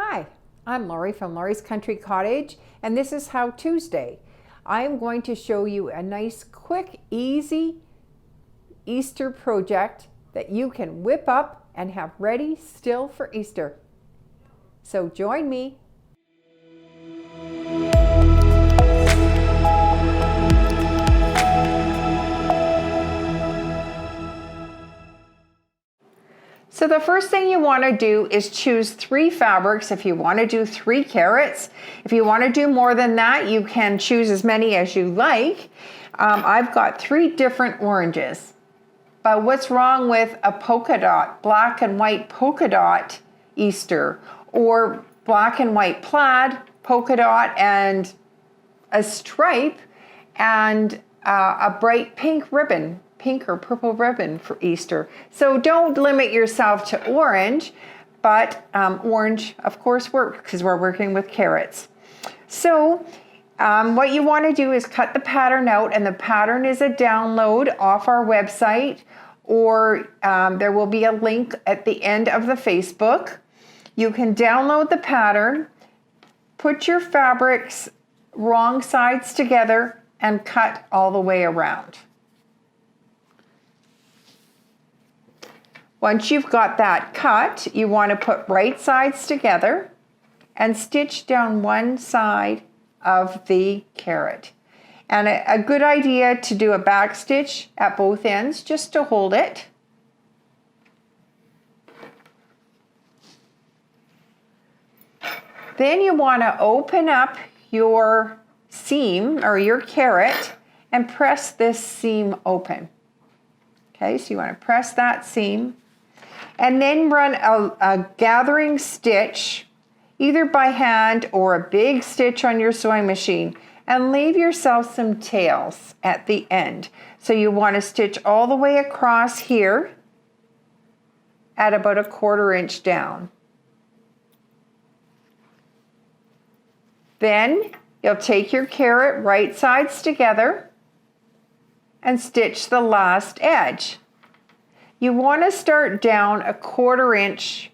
Hi, I'm Lori from Lori's Country Cottage, and this is How Tuesday. I am going to show you a nice, quick, easy Easter project that you can whip up and have ready still for Easter. So join me. So the first thing you want to do is choose 3 fabrics if you want to do 3 carrots. If you want to do more than that, you can choose as many as you like. I've got 3 different oranges. But what's wrong with a polka dot, black and white polka dot Easter, or black and white plaid, polka dot and a stripe, and a bright pink ribbon, pink or purple ribbon for Easter. So don't limit yourself to orange, but orange of course works because we're working with carrots. So what you want to do is cut the pattern out, and the pattern is a download off our website, or there will be a link at the end of the Facebook. You can download the pattern, put your fabrics wrong sides together, and cut all the way around. Once you've got that cut, you want to put right sides together and stitch down one side of the carrot. And a good idea to do a back stitch at both ends just to hold it. Then you want to open up your seam or your carrot and press this seam open. Okay, so you want to press that seam and then run a gathering stitch either by hand or a big stitch on your sewing machine, and leave yourself some tails at the end. So you want to stitch all the way across here at about a 1/4 inch down. Then you'll take your carrot right sides together and stitch the last edge. You want to start down a 1/4 inch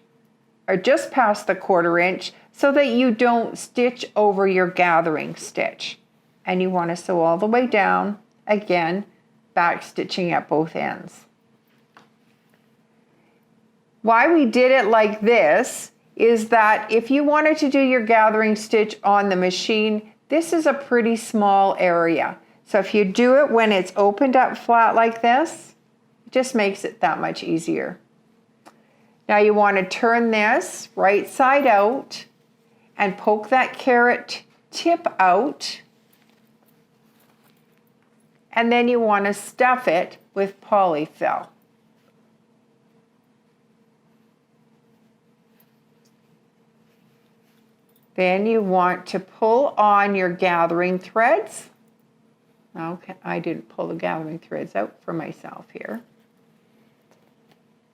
or just past the 1/4 inch so that you don't stitch over your gathering stitch. And you want to sew all the way down, again, back stitching at both ends. Why we did it like this is that if you wanted to do your gathering stitch on the machine, this is a pretty small area. So if you do it when it's opened up flat like this, it just makes it that much easier. Now you want to turn this right side out and poke that carrot tip out. And then you want to stuff it with polyfill. Then you want to pull on your gathering threads. Okay, I didn't pull the gathering threads out for myself here.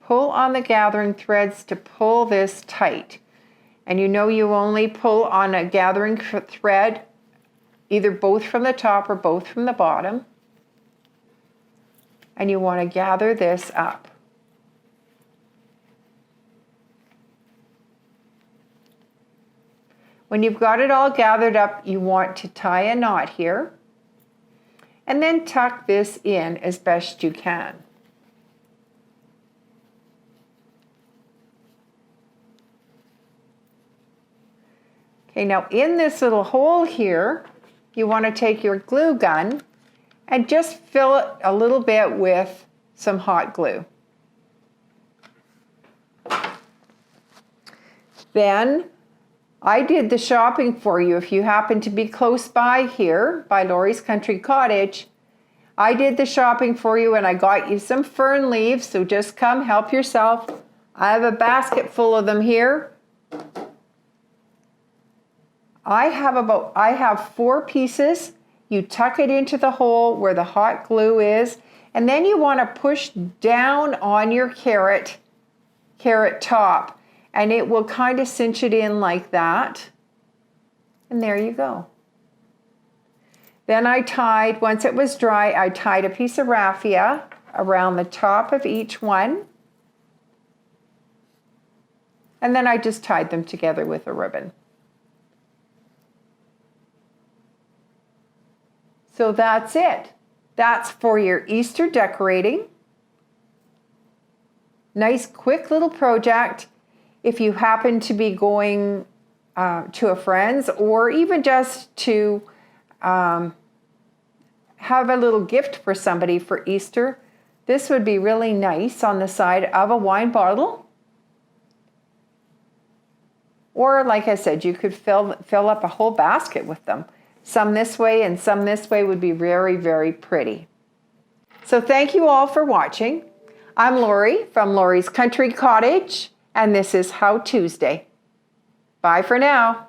Pull on the gathering threads to pull this tight. And you know you only pull on a gathering thread, either both from the top or both from the bottom. And you want to gather this up. When you've got it all gathered up, you want to tie a knot here and then tuck this in as best you can. Okay, now in this little hole here, you want to take your glue gun and just fill it a little bit with some hot glue. Then I did the shopping for you. If you happen to be close by here, by Lori's Country Cottage, I did the shopping for you and I got you some fern leaves, so just come help yourself. I have a basket full of them here. I have 4 pieces. You tuck it into the hole where the hot glue is, and then you want to push down on your carrot top, and it will kind of cinch it in like that. And there you go. Then once it was dry, I tied a piece of raffia around the top of each one. And then I just tied them together with a ribbon. So that's it. That's for your Easter decorating. Nice quick little project. If you happen to be going to a friend's, or even just to have a little gift for somebody for Easter, this would be really nice on the side of a wine bottle. Or like I said, you could fill up a whole basket with them. Some this way and some this way would be very, very pretty. So thank you all for watching. I'm Lori from Lori's Country Cottage, and this is How Tuesday. Bye for now.